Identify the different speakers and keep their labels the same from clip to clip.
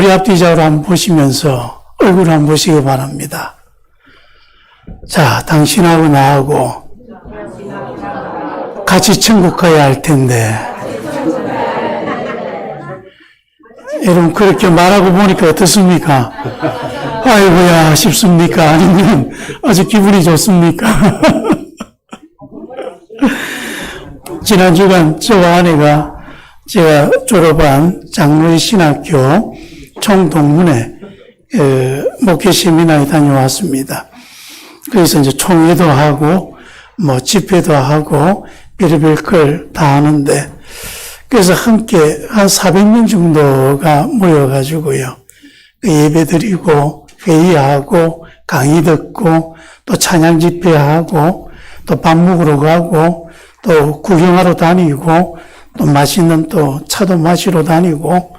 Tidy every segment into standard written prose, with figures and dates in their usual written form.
Speaker 1: 머리 앞뒤좌우로 한번 보시면서 얼굴 한번 보시기 바랍니다. 자, 당신하고 나하고 같이 천국 가야 할 텐데, 여러분 그렇게 말하고 보니까 어떻습니까? 아이고야 싶습니까? 아니면 아주 기분이 좋습니까? 지난 주간 저와 아내가 제가 졸업한 장로의 신학교 총동문회 목회 세미나에 다녀왔습니다. 그래서 이제 총회도 하고 뭐 집회도 하고 별의별 걸 다 하는데, 그래서 함께 한 400명 정도가 모여가지고요, 예배 드리고 회의하고 강의 듣고 또 찬양 집회하고 또 밥 먹으러 가고 또 구경하러 다니고 또 맛있는 또 차도 마시러 다니고,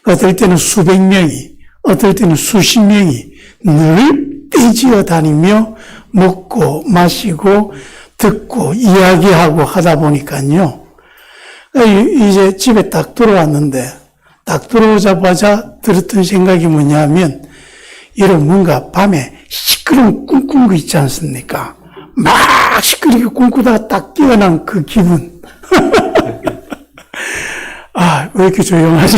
Speaker 1: 어떨 때는 수백 명이, 어떨 때는 수십 명이 늘 떼지어 다니며 먹고 마시고 듣고 이야기하고 하다 보니까요, 이제 집에 딱 들어왔는데, 딱 들어오자마자 들었던 생각이 뭐냐면, 여러분 뭔가 밤에 시끄러운 꿈꾼 거 있지 않습니까? 막 시끄럽게 꿈꾸다가 딱 깨어난 그 기분. 아, 왜 이렇게 조용하지?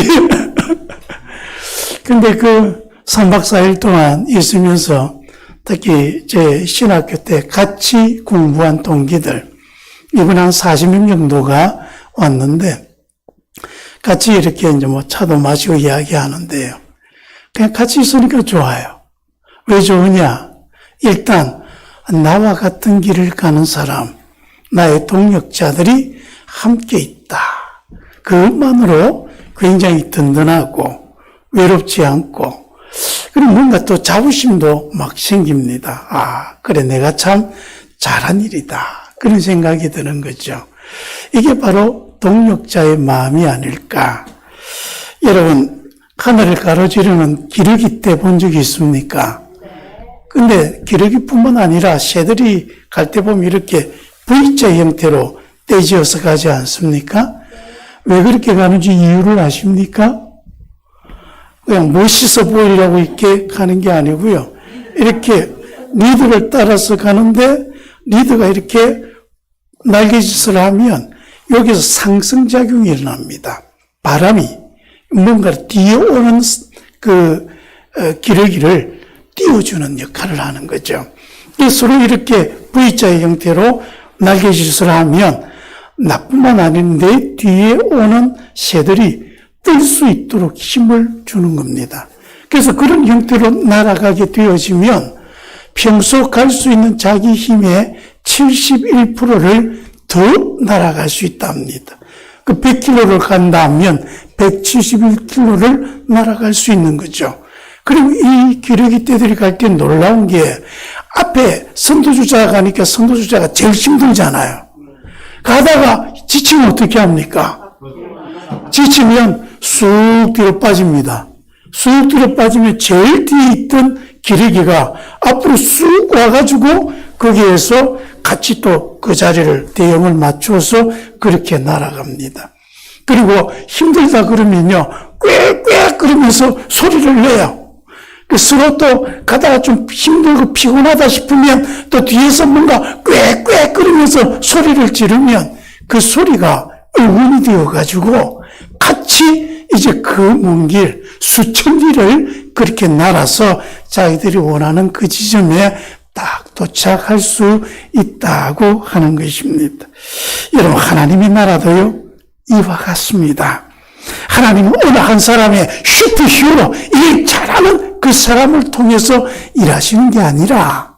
Speaker 1: 근데 그 3박 4일 동안 있으면서 특히 제 신학교 때 같이 공부한 동기들, 이번 한 40명 정도가 왔는데, 같이 이렇게 이제 뭐 차도 마시고 이야기하는데요, 그냥 같이 있으니까 좋아요. 왜 좋으냐? 일단 나와 같은 길을 가는 사람, 나의 동역자들이 함께 있다. 그것만으로 굉장히 든든하고 외롭지 않고, 그리고 뭔가 또 자부심도 막 생깁니다. 아, 그래, 내가 참 잘한 일이다. 그런 생각이 드는 거죠. 이게 바로 동역자의 마음이 아닐까. 여러분, 하늘을 가로지르는 기러기 떼 본 적이 있습니까? 근데 기러기뿐만 아니라 새들이 갈 때 보면 이렇게 V자 형태로 떼지어서 가지 않습니까? 왜 그렇게 가는지 이유를 아십니까? 그냥 멋있어 보이려고 이렇게 가는 게 아니고요, 이렇게 리드를 따라서 가는데, 리드가 이렇게 날개짓을 하면 여기서 상승작용이 일어납니다. 바람이 뭔가 뒤에 오는 그 기러기를 띄워주는 역할을 하는 거죠. 서로 이렇게 V자의 형태로 날개짓을 하면 나뿐만 아닌데 뒤에 오는 새들이 뜰 수 있도록 힘을 주는 겁니다. 그래서 그런 형태로 날아가게 되어지면 평소 갈 수 있는 자기 힘의 71%를 더 날아갈 수 있답니다. 그 100km를 간다면 171km를 날아갈 수 있는 거죠. 그리고 이 기러기 떼들이 갈 때 놀라운 게, 앞에 선두주자가 가니까 선두주자가 제일 힘들잖아요. 가다가 지치면 어떻게 합니까? 지치면 쑥 뒤로 빠집니다. 쑥 뒤로 빠지면 제일 뒤에 있던 기러기가 앞으로 쑥 와가지고 거기에서 같이 또 그 자리를 대형을 맞춰서 그렇게 날아갑니다. 그리고 힘들다 그러면요, 꽥꽥 그러면서 소리를 내요. 서로 또 가다가 좀 힘들고 피곤하다 싶으면 또 뒤에서 뭔가 꽥꽥 그러면서 소리를 지르면 그 소리가 응원이 되어가지고 같이 이제 그 먼 길, 수천 리를 그렇게 날아서 자기들이 원하는 그 지점에 딱 도착할 수 있다고 하는 것입니다. 여러분, 하나님의 나라도요, 이와 같습니다. 하나님은 어느 한 사람의 슈퍼히어로, 일 잘하는 그 사람을 통해서 일하시는 게 아니라,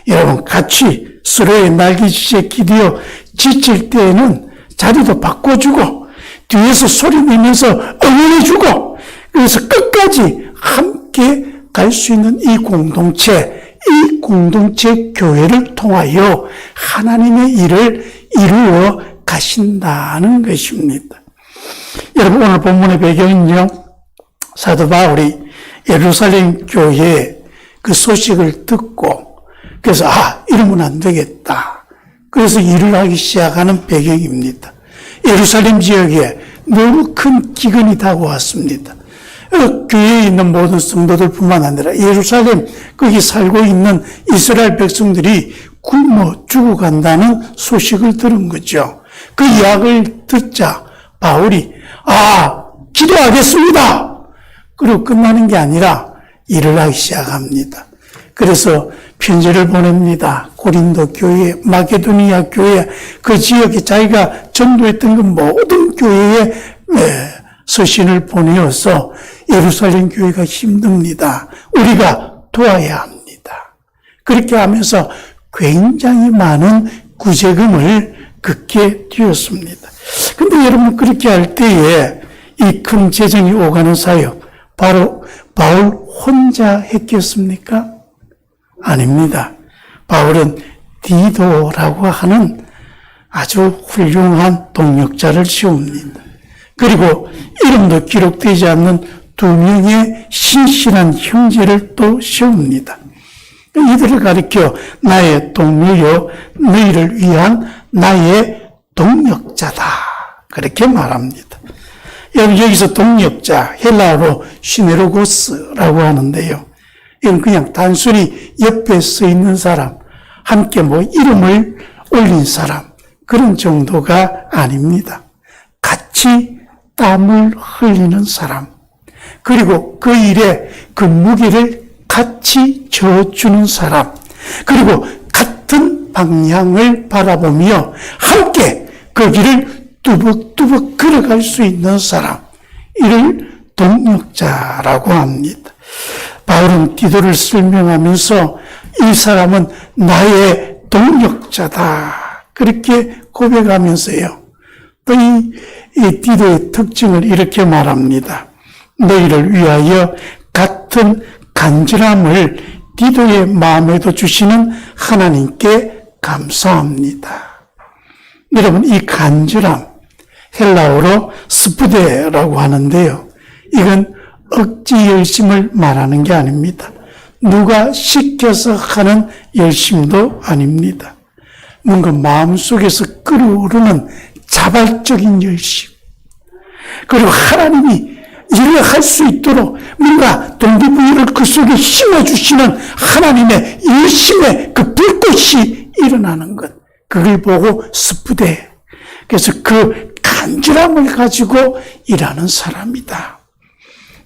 Speaker 1: 여러분, 같이 서로의 날개짓에 기대어 지칠 때에는 자리도 바꿔주고, 뒤에서 소리 내면서 응원해주고, 그래서 끝까지 함께 갈 수 있는 이 공동체 교회를 통하여 하나님의 일을 이루어 가신다는 것입니다. 여러분, 오늘 본문의 배경은요, 사도 바울이 예루살렘 교회에 그 소식을 듣고, 그래서 이러면 안 되겠다, 그래서 일을 하기 시작하는 배경입니다. 예루살렘 지역에 너무 큰 기근이 다가왔습니다. 교회에 있는 모든 성도들뿐만 아니라 예루살렘 거기 살고 있는 이스라엘 백성들이 굶어 죽어간다는 소식을 들은 거죠. 그 이야기를 듣자 바울이 기도하겠습니다. 그리고 끝나는 게 아니라 일을 하기 시작합니다. 그래서 편지를 보냅니다. 고린도 교회, 마게도니아 교회, 그 지역에 자기가 전도했던 그 모든 교회에 서신을 보내어서 예루살렘 교회가 힘듭니다. 우리가 도와야 합니다. 그렇게 하면서 굉장히 많은 구제금을 긋게 되었습니다. 근데 여러분 그렇게 할 때에 이 큰 재정이 오가는 사역 바로 바울 혼자 했겠습니까? 아닙니다. 바울은 디도라고 하는 아주 훌륭한 동역자를 세웁니다. 그리고 이름도 기록되지 않는 2명의 신실한 형제를 또 세웁니다. 이들을 가리켜 나의 동료여 너희를 위한 나의 동역자다. 그렇게 말합니다. 여기서 동역자, 헬라어로 시네로고스라고 하는데요. 이건 그냥 단순히 옆에 서 있는 사람, 함께 이름을 올린 사람, 그런 정도가 아닙니다. 같이 땀을 흘리는 사람, 그리고 그 일에 그 무게를 같이 져주는 사람, 그리고 같은 방향을 바라보며 함께 그 길을 뚜벅뚜벅 걸어갈 수 있는 사람, 이를 동역자라고 합니다. 바울은 디도를 설명하면서 이 사람은 나의 동역자다. 그렇게 고백하면서요. 또 이 디도의 특징을 이렇게 말합니다. 너희를 위하여 같은 간절함을 디도의 마음에도 주시는 하나님께 감사합니다. 여러분, 이 간절함, 헬라어로 스푸데라고 하는데요. 이건 억지 열심을 말하는 게 아닙니다. 누가 시켜서 하는 열심도 아닙니다. 뭔가 마음속에서 끓어오르는 자발적인 열심. 그리고 하나님이 일을 할 수 있도록 뭔가 동기부여를 그 속에 심어주시는 하나님의 열심의 그 불꽃이 일어나는 것. 그걸 보고 스푸데. 그래서 그 간절함을 가지고 일하는 사람이다.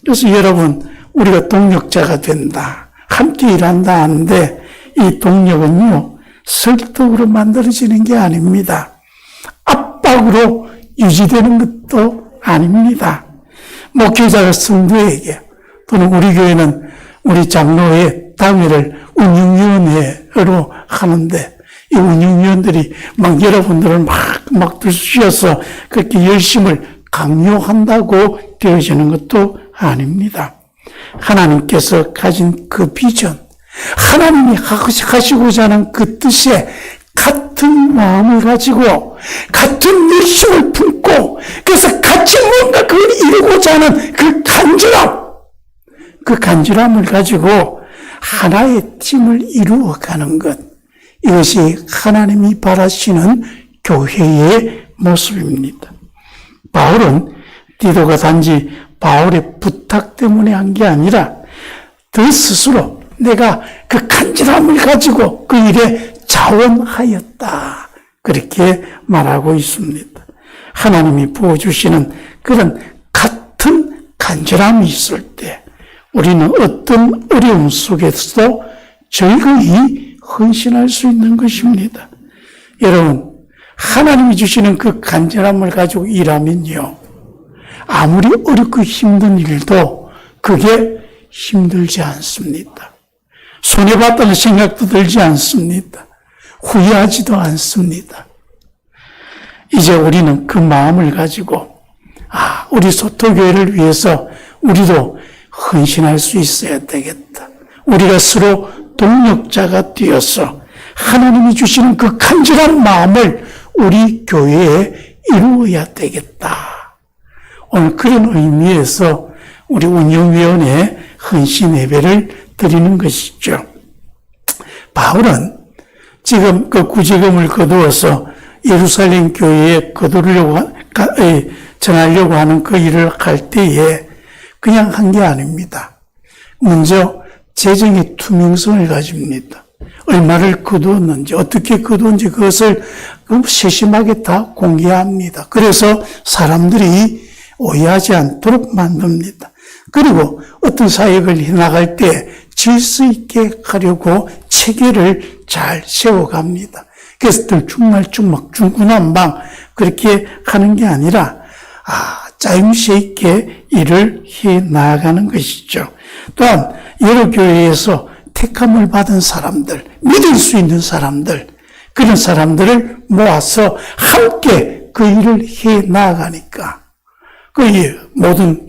Speaker 1: 그래서 여러분, 우리가 동력자가 된다. 함께 일한다 하는데 이 동력은요, 설득으로 만들어지는 게 아닙니다. 압박으로 유지되는 것도 아닙니다. 목회자가 성도에게 또는 우리 교회는 우리 장로의 당회를 운영위원회로 하는데 이 운영위원들이 여러분들을 막 들쑤셔서 그렇게 열심을 강요한다고 되어지는 것도 아닙니다. 하나님께서 가진 그 비전, 하나님이 하시고자 하는 그 뜻에 같은 마음을 가지고 같은 열심을 품고 그래서 같이 뭔가 그걸 이루고자 하는 그 간절함을 가지고 하나의 팀을 이루어가는 것, 이것이 하나님이 바라시는 교회의 모습입니다. 바울은 디도가 단지 바울의 부탁 때문에 한 게 아니라 그 스스로 내가 그 간절함을 가지고 그 일에 자원하였다. 그렇게 말하고 있습니다. 하나님이 부어주시는 그런 같은 간절함이 있을 때 우리는 어떤 어려움 속에서도 즐거이 헌신할 수 있는 것입니다. 여러분, 하나님이 주시는 그 간절함을 가지고 일하면요, 아무리 어렵고 힘든 일도 그게 힘들지 않습니다. 손해봤다는 생각도 들지 않습니다. 후회하지도 않습니다. 이제 우리는 그 마음을 가지고 우리 소토교회를 위해서 우리도 헌신할 수 있어야 되겠다. 우리가 서로 동력자가 되어서 하나님이 주시는 그 간절한 마음을 우리 교회에 이루어야 되겠다. 오늘 그런 의미에서 우리 운영위원회 헌신 예배를 드리는 것이죠. 바울은 지금 그 구제금을 거두어서 예루살렘 교회에 전하려고 하는 그 일을 할 때에 그냥 한 게 아닙니다. 먼저 재정의 투명성을 가집니다. 얼마를 거두었는지, 어떻게 거두었는지 그것을 세심하게 다 공개합니다. 그래서 사람들이 오해하지 않도록 만듭니다. 그리고 어떤 사역을 해나갈 때 질서 있게 하려고 체계를 잘 세워갑니다. 그래서 들쭉날쭉 중구난방 그렇게 하는 게 아니라 짜임새 있게 일을 해 나가는 것이죠. 또한 여러 교회에서 택함을 받은 사람들, 믿을 수 있는 사람들, 그런 사람들을 모아서 함께 그 일을 해 나가니까 그 모든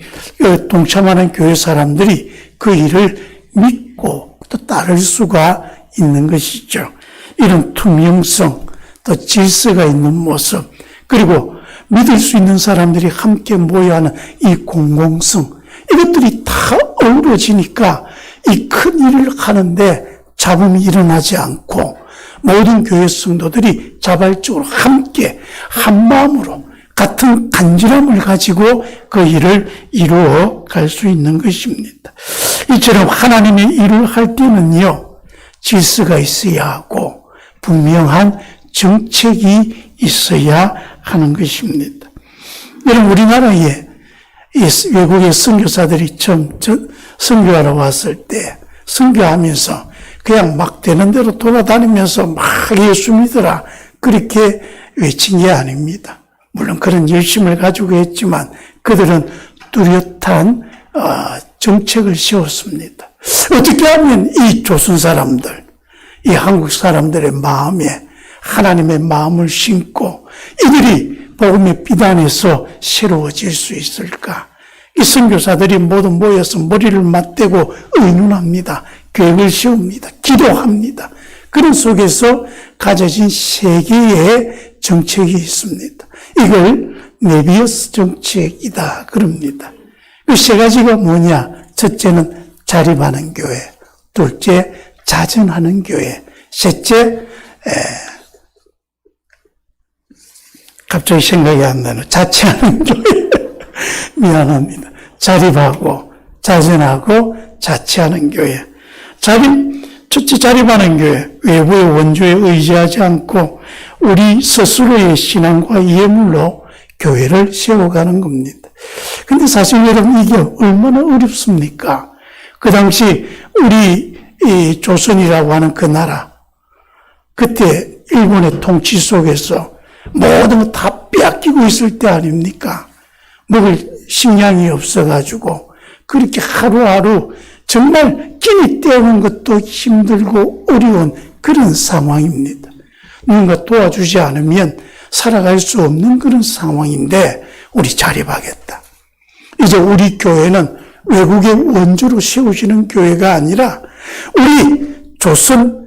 Speaker 1: 동참하는 교회 사람들이 그 일을 믿고 또 따를 수가 있는 것이죠. 이런 투명성, 또 질서가 있는 모습, 그리고 믿을 수 있는 사람들이 함께 모여야 하는 이 공공성, 이것들이 다 어우러지니까 이 큰 일을 하는데 잡음이 일어나지 않고 모든 교회 성도들이 자발적으로 함께 한 마음으로 같은 간절함을 가지고 그 일을 이루어 갈 수 있는 것입니다. 이처럼 하나님의 일을 할 때는요, 질서가 있어야 하고 분명한 정책이 있어야 하는 것입니다. 여러분, 우리나라에 외국의 선교사들이 처음 선교하러 왔을 때 선교하면서 그냥 막 되는 대로 돌아다니면서 막 예수 믿어라 그렇게 외친 게 아닙니다. 물론 그런 열심을 가지고 했지만 그들은 뚜렷한 정책을 세웠습니다. 어떻게 하면 이 조선 사람들, 이 한국 사람들의 마음에 하나님의 마음을 심고 이들이 복음의 비단에서 새로워질 수 있을까? 이 선교사들이 모두 모여서 머리를 맞대고 의논합니다. 계획을 세웁니다. 기도합니다. 그런 속에서 가져진 세 개의 정책이 있습니다. 이걸 메비우스 정책이다 그럽니다. 그 세 가지가 뭐냐? 첫째는 자립하는 교회, 둘째 자전하는 교회, 셋째 갑자기 생각이 안 나는 자치하는 교회. 미안합니다. 자립하고 자전하고 자치하는 교회. 첫째 자립하는 교회, 외부의 원조에 의지하지 않고 우리 스스로의 신앙과 예물로 교회를 세워가는 겁니다. 근데 사실 여러분 이게 얼마나 어렵습니까? 그 당시 우리 이 조선이라고 하는 그 나라, 그때 일본의 통치 속에서 모든 거 다 빼앗기고 있을 때 아닙니까? 먹을 식량이 없어가지고 그렇게 하루하루 정말 끼니 때우는 것도 힘들고 어려운 그런 상황입니다. 누군가 도와주지 않으면 살아갈 수 없는 그런 상황인데 우리 자립하겠다. 이제 우리 교회는 외국의 원조로 세워지는 교회가 아니라 우리 조선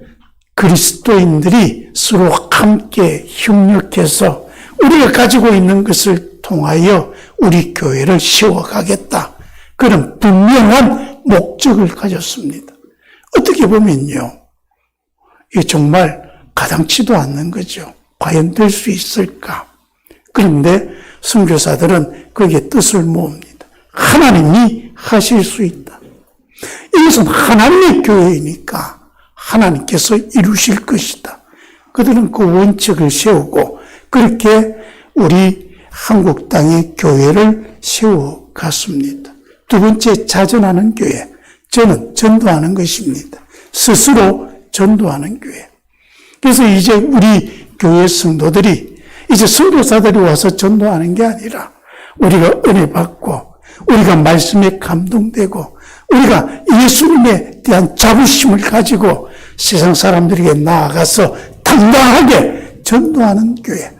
Speaker 1: 그리스도인들이 서로 함께 협력해서 우리가 가지고 있는 것을 통하여 우리 교회를 세워가겠다. 그런 분명한 목적을 가졌습니다. 어떻게 보면요, 이게 정말 가당치도 않는 거죠. 과연 될 수 있을까? 그런데 선교사들은 거기에 뜻을 모읍니다. 하나님이 하실 수 있다. 이것은 하나님의 교회이니까 하나님께서 이루실 것이다. 그들은 그 원칙을 세우고 그렇게 우리 한국 땅의 교회를 세워갔습니다. 두 번째, 자전하는 교회. 저는 전도하는 것입니다. 스스로 전도하는 교회. 그래서 이제 우리 교회 성도들이 이제 선교사들이 와서 전도하는 게 아니라 우리가 은혜 받고 우리가 말씀에 감동되고 우리가 예수님에 대한 자부심을 가지고 세상 사람들에게 나아가서 당당하게 전도하는 교회.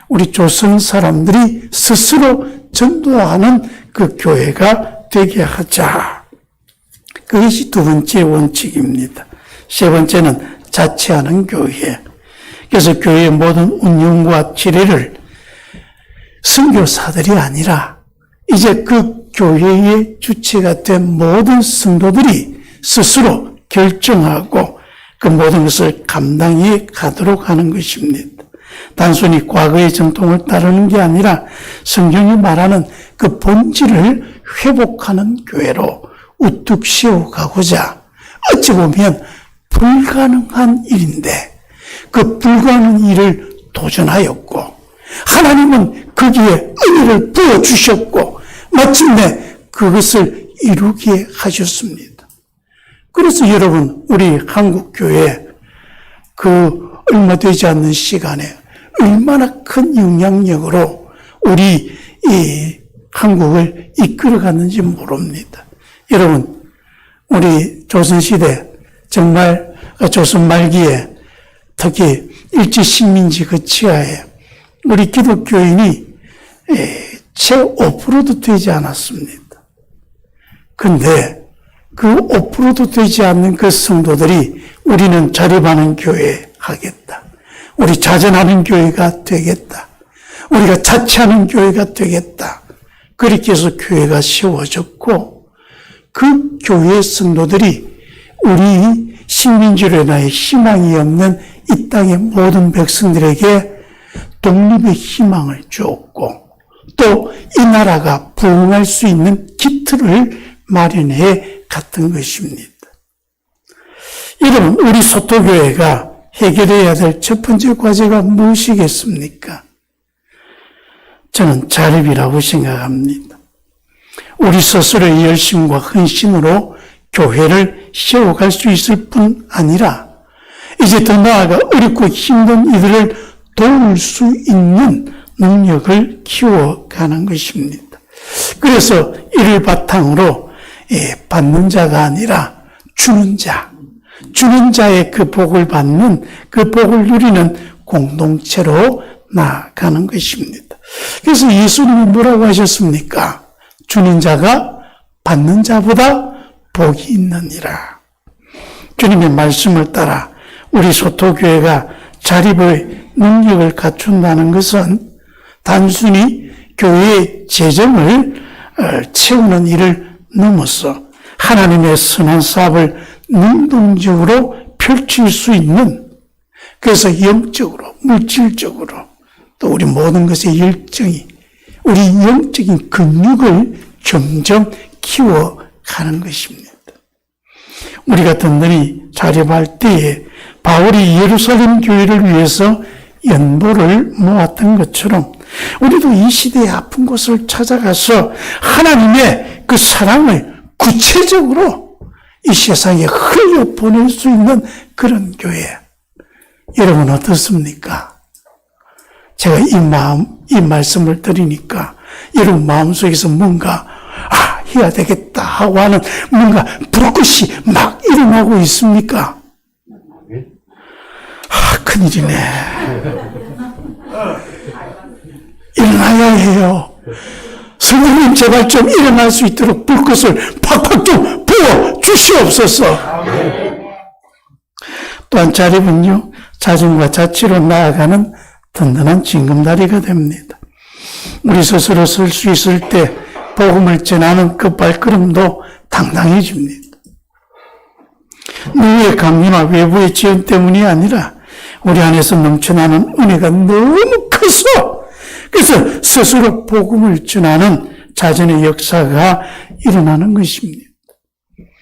Speaker 1: 우리 조선 사람들이 스스로 전도하는 그 교회가 되게 하자. 그것이 두 번째 원칙입니다. 세 번째는 자치하는 교회. 그래서 교회의 모든 운영과 지뢰를 선교사들이 아니라 이제 그 교회의 주체가 된 모든 성도들이 스스로 결정하고 그 모든 것을 감당해 가도록 하는 것입니다. 단순히 과거의 전통을 따르는 게 아니라 성경이 말하는 그 본질을 회복하는 교회로 우뚝 세워가고자 어찌 보면 불가능한 일인데 그 불가능한 일을 도전하였고 하나님은 거기에 의를 부어주셨고 마침내 그것을 이루게 하셨습니다. 그래서 여러분 우리 한국교회 그 얼마 되지 않는 시간에 얼마나 큰 영향력으로 우리 이 한국을 이끌어갔는지 모릅니다. 여러분 우리 조선시대 정말 조선 말기에 특히 일제식민지 그 치하에 우리 기독교인이 채 5%도 되지 않았습니다. 근데 그 5%도 되지 않는 그 성도들이 우리는 자립하는 교회 하겠다. 우리 자전하는 교회가 되겠다. 우리가 자치하는 교회가 되겠다. 그렇게 해서 교회가 세워졌고 그 교회 성도들이 우리 식민지로 인하여 희망이 없는 이 땅의 모든 백성들에게 독립의 희망을 주었고 또 이 나라가 부흥할 수 있는 기틀을 마련해 갔던 것입니다. 여러분 우리 소토교회가 해결해야 될 첫 번째 과제가 무엇이겠습니까? 저는 자립이라고 생각합니다. 우리 스스로의 열심과 헌신으로 교회를 세워갈 수 있을 뿐 아니라 이제 더 나아가 어렵고 힘든 이들을 도울 수 있는 능력을 키워가는 것입니다. 그래서 이를 바탕으로 받는 자가 아니라 주는 자의 그 복을 받는 그 복을 누리는 공동체로 나아가는 것입니다. 그래서 예수님이 뭐라고 하셨습니까? 주는 자가 받는 자보다 복이 있느니라. 주님의 말씀을 따라 우리 소토교회가 자립의 능력을 갖춘다는 것은 단순히 교회의 재정을 채우는 일을 넘어서 하나님의 선한 사업을 능동적으로 펼칠 수 있는, 그래서 영적으로, 물질적으로, 또 우리 모든 것의 열정이, 우리 영적인 근육을 점점 키워가는 것입니다. 우리가 든든히 자립할 때에 바울이 예루살렘 교회를 위해서 연보를 모았던 것처럼 우리도 이 시대의 아픈 곳을 찾아가서 하나님의 그 사랑을 구체적으로 이 세상에 흘려보낼 수 있는 그런 교회. 여러분 어떻습니까? 제가 이 말씀을 드리니까 여러분 마음속에서 뭔가 해야 되겠다 하고 하는 뭔가 불꽃이 막 일어나고 있습니까? 큰일이네. 일어나야 해요. 성령님 제발 좀 일어날 수 있도록 불꽃을 팍팍 좀 부어 주시옵소서. 또한 자립은요, 자증과 자치로 나아가는 든든한 징검다리가 됩니다. 우리 스스로 설 수 있을 때 복음을 전하는 그 발걸음도 당당해집니다. 누구의 강요나 외부의 지원 때문이 아니라 우리 안에서 넘쳐나는 은혜가 너무 커서 그래서 스스로 복음을 전하는 자전의 역사가 일어나는 것입니다.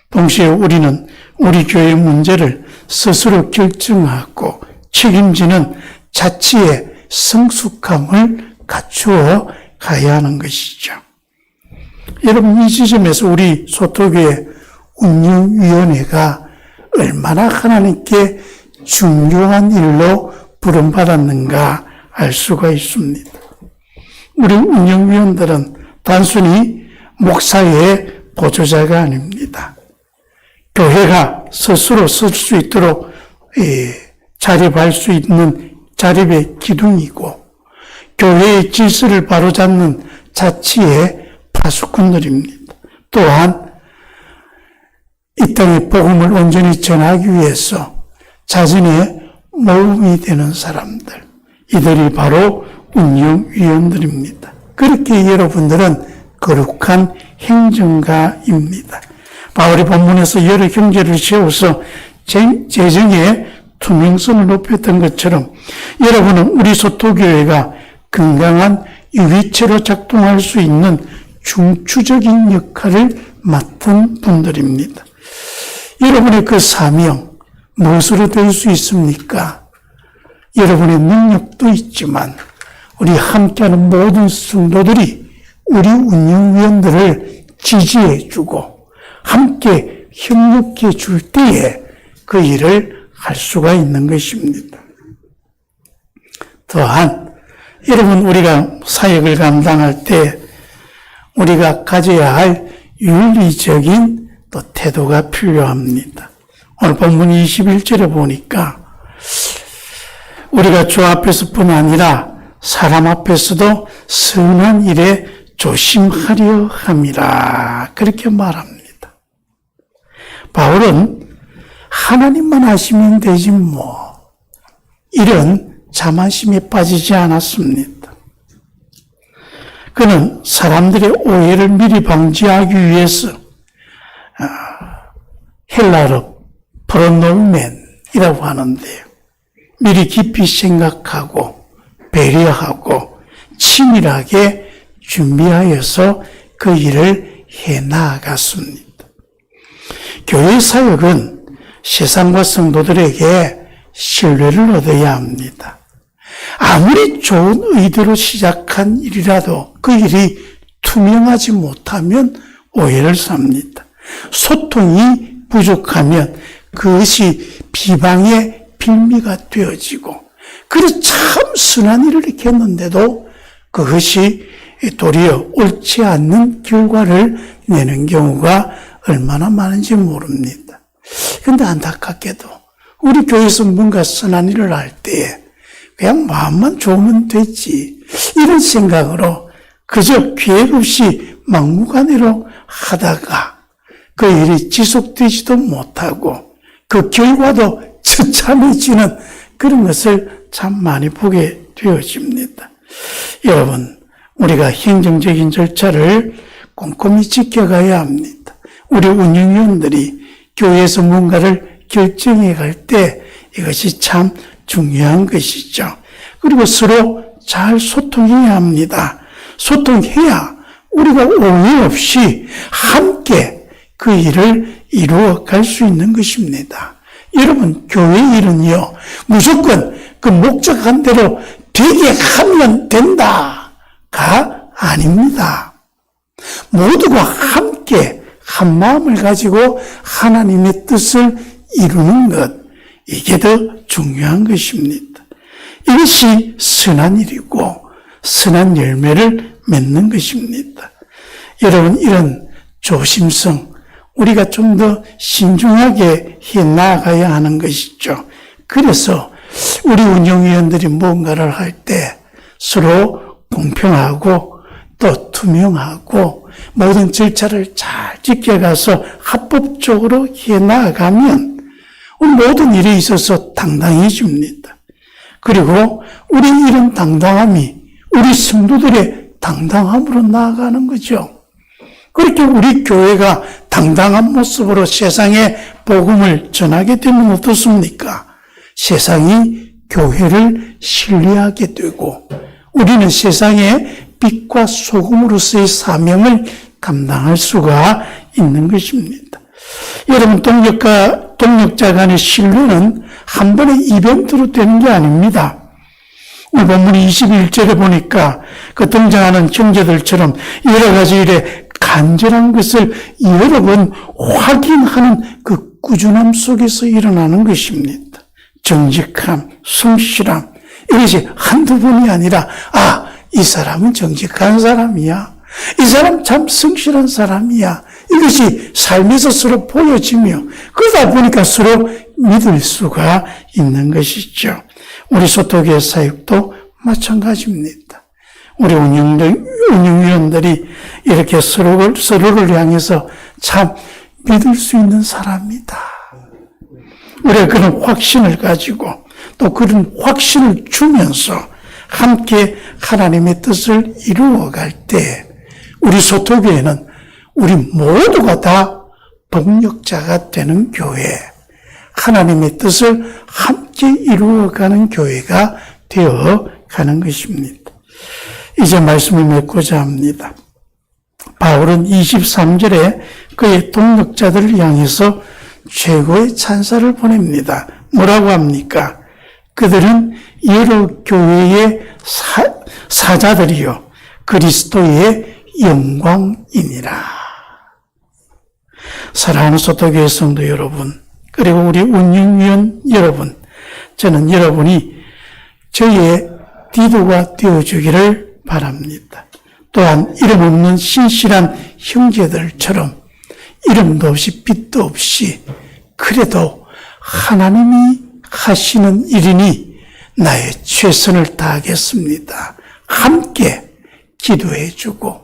Speaker 1: 동시에 우리는 우리 교회의 문제를 스스로 결정하고 책임지는 자치의 성숙함을 갖추어 가야 하는 것이죠. 여러분 이 지점에서 우리 소토교회 운영위원회가 얼마나 하나님께 중요한 일로 부름받았는가 알 수가 있습니다. 우리 운영위원들은 단순히 목사의 보조자가 아닙니다. 교회가 스스로 쓸 수 있도록 자립할 수 있는 자립의 기둥이고 교회의 질서를 바로잡는 자치의 파수꾼들입니다. 또한 이 땅의 복음을 온전히 전하기 위해서 자신의 모범이 되는 사람들, 이들이 바로 운영위원들입니다. 그렇게 여러분들은 거룩한 행정가입니다. 바울이 본문에서 여러 형제를 세워서 재정에 투명성을 높였던 것처럼 여러분은 우리 소토교회가 건강한 유기체로 작동할 수 있는 중추적인 역할을 맡은 분들입니다. 여러분의 그 사명, 무엇으로 될 수 있습니까? 여러분의 능력도 있지만 우리 함께하는 모든 성도들이 우리 운영위원들을 지지해주고 함께 협력해 줄 때에 그 일을 할 수가 있는 것입니다. 또한 여러분, 우리가 사역을 감당할 때 우리가 가져야 할 윤리적인 또 태도가 필요합니다. 오늘 본문 21절에 보니까 우리가 주 앞에서뿐 아니라 사람 앞에서도 선한 일에 조심하려 함이라, 그렇게 말합니다. 바울은 하나님만 아시면 되지 뭐, 이런 자만심에 빠지지 않았습니다. 그는 사람들의 오해를 미리 방지하기 위해서 헬라어 프로노멘이라고 하는데요, 미리 깊이 생각하고 배려하고 치밀하게 준비하여서 그 일을 해나갔습니다. 교회 사역은 세상과 성도들에게 신뢰를 얻어야 합니다. 아무리 좋은 의도로 시작한 일이라도 그 일이 투명하지 못하면 오해를 삽니다. 소통이 부족하면 그것이 비방의 빌미가 되어지고, 그래서 참 선한 일을 이렇게 했는데도 그것이 도리어 옳지 않는 결과를 내는 경우가 얼마나 많은지 모릅니다. 그런데 안타깝게도 우리 교회에서 뭔가 선한 일을 할 때 그냥 마음만 좋으면 됐지, 이런 생각으로 그저 계획 없이 막무가내로 하다가 그 일이 지속되지도 못하고 그 결과도 처참해지는 그런 것을 참 많이 보게 되어집니다. 여러분, 우리가 행정적인 절차를 꼼꼼히 지켜가야 합니다. 우리 운영위원들이 교회에서 뭔가를 결정해 갈 때 이것이 참 중요한 것이죠. 그리고 서로 잘 소통해야 합니다. 소통해야 우리가 오해 없이 함께 그 일을 이루어 갈 수 있는 것입니다. 여러분, 교회 일은요, 무조건 그 목적한 대로 되게 하면 된다가 아닙니다. 모두가 함께 한 마음을 가지고 하나님의 뜻을 이루는 것, 이게 더 중요한 것입니다. 이것이 선한 일이고 선한 열매를 맺는 것입니다. 여러분, 이런 조심성, 우리가 좀 더 신중하게 해 나가야 하는 것이죠. 그래서 우리 운영위원들이 뭔가를 할 때 서로 공평하고 또 투명하고 모든 절차를 잘 지켜가서 합법적으로 해 나가면 모든 일에 있어서 당당해집니다. 그리고 우리 이런 당당함이 우리 성도들의 당당함으로 나아가는 거죠. 그렇게 우리 교회가 당당한 모습으로 세상에 복음을 전하게 되면 어떻습니까? 세상이 교회를 신뢰하게 되고 우리는 세상의 빛과 소금으로서의 사명을 감당할 수가 있는 것입니다. 여러분, 동력자 간의 신뢰는 한 번의 이벤트로 되는 게 아닙니다. 오늘 본문 21절에 보니까 그 등장하는 형제들처럼 여러 가지 일에 간절한 것을 여러 번 확인하는 그 꾸준함 속에서 일어나는 것입니다. 정직함, 성실함, 이것이 한두 번이 아니라, 이 사람은 정직한 사람이야, 이 사람 참 성실한 사람이야, 이것이 삶에서 서로 보여지며 그러다 보니까 서로 믿을 수가 있는 것이죠. 우리 소토교회 사역도 마찬가지입니다. 우리 운영위원들이 이렇게 서로를 향해서 참 믿을 수 있는 사람이다, 우리가 그런 확신을 가지고 또 그런 확신을 주면서 함께 하나님의 뜻을 이루어갈 때 우리 소토교회는 우리 모두가 다 동력자가 되는 교회, 하나님의 뜻을 함께 이루어가는 교회가 되어가는 것입니다. 이제 말씀을 맺고자 합니다. 바울은 23절에 그의 동역자들을 향해서 최고의 찬사를 보냅니다. 뭐라고 합니까? 그들은 여러 교회의 사자들이요 그리스도의 영광이니라. 사랑하는 소토교회 성도 여러분, 그리고 우리 운영위원 여러분, 저는 여러분이 저희의 디도가 되어주기를 바랍니다. 또한 이름 없는 신실한 형제들처럼 이름도 없이 빛도 없이 그래도 하나님이 하시는 일이니 나의 최선을 다하겠습니다. 함께 기도해주고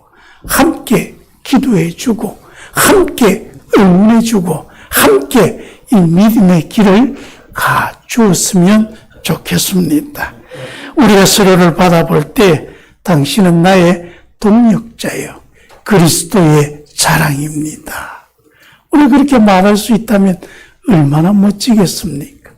Speaker 1: 함께 기도해주고 함께 응원해주고 함께 이 믿음의 길을 가주었으면 좋겠습니다. 우리가 서로를 받아볼 때 당신은 나의 동역자요 그리스도의 자랑입니다. 우리 그렇게 말할 수 있다면 얼마나 멋지겠습니까?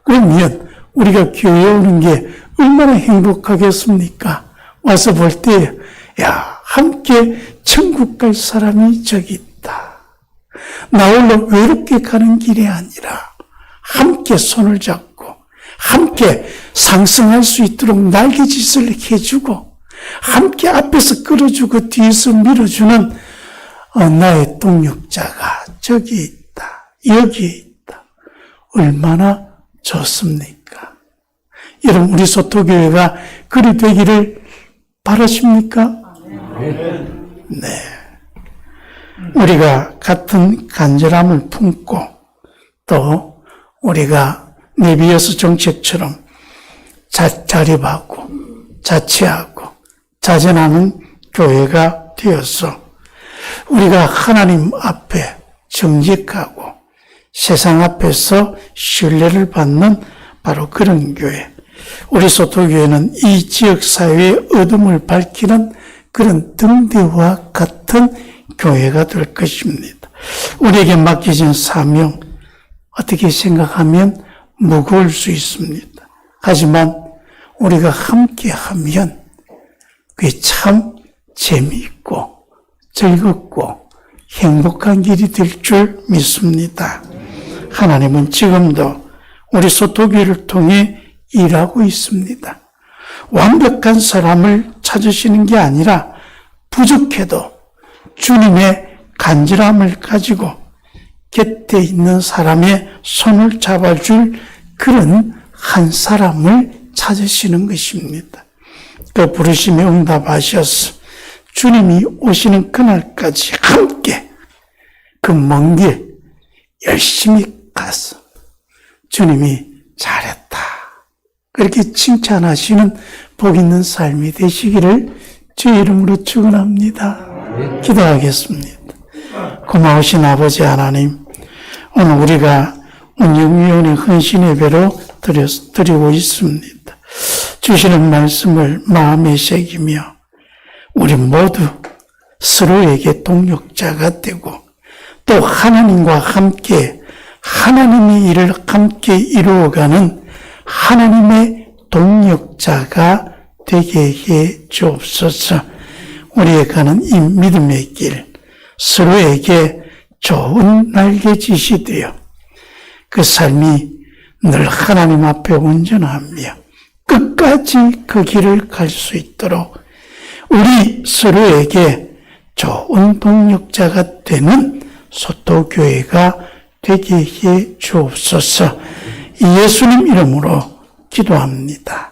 Speaker 1: 그러면 우리가 교회에 오는 게 얼마나 행복하겠습니까? 와서 볼 때, 야, 함께 천국 갈 사람이 저기 있다. 나 홀로 외롭게 가는 길이 아니라 함께 손을 잡고 함께 상승할 수 있도록 날개짓을 해주고 함께 앞에서 끌어주고 뒤에서 밀어주는 나의 동역자가 저기 있다. 여기 있다. 얼마나 좋습니까? 여러분 우리 소토교회가 그리 되기를 바라십니까? 네. 우리가 같은 간절함을 품고 또 우리가 네비여스 정책처럼 자립하고 자치하고 자전하는 교회가 되어서 우리가 하나님 앞에 정직하고 세상 앞에서 신뢰를 받는 바로 그런 교회. 우리 소토교회는 이 지역사회의 어둠을 밝히는 그런 등대와 같은 교회가 될 것입니다. 우리에게 맡겨진 사명, 어떻게 생각하면 무거울 수 있습니다. 하지만 우리가 함께 하면 그게 참 재미있고 즐겁고 행복한 길이 될 줄 믿습니다. 하나님은 지금도 우리 소토교회를 통해 일하고 있습니다. 완벽한 사람을 찾으시는 게 아니라 부족해도 주님의 간절함을 가지고 곁에 있는 사람의 손을 잡아줄 그런 한 사람을 찾으시는 것입니다. 그 부르심에 응답하셔서 주님이 오시는 그날까지 함께 그 먼 길 열심히 가서 주님이 잘했다 그렇게 칭찬하시는 복 있는 삶이 되시기를 주의 이름으로 축원합니다. 기도하겠습니다. 고마우신 아버지 하나님, 오늘 우리가 운영위원회 헌신 예배로 드리고 있습니다. 주시는 말씀을 마음에 새기며 우리 모두 서로에게 동역자가 되고 또 하나님과 함께 하나님의 일을 함께 이루어가는 하나님의 동역자가 되게 해 주옵소서. 우리의 가는 이 믿음의 길 서로에게 좋은 날개짓이 되어 그 삶이 늘 하나님 앞에 온전하며 끝까지 그 길을 갈 수 있도록 우리 서로에게 좋은 동역자가 되는 소토교회가 되게 해 주옵소서. 예수님 이름으로 기도합니다.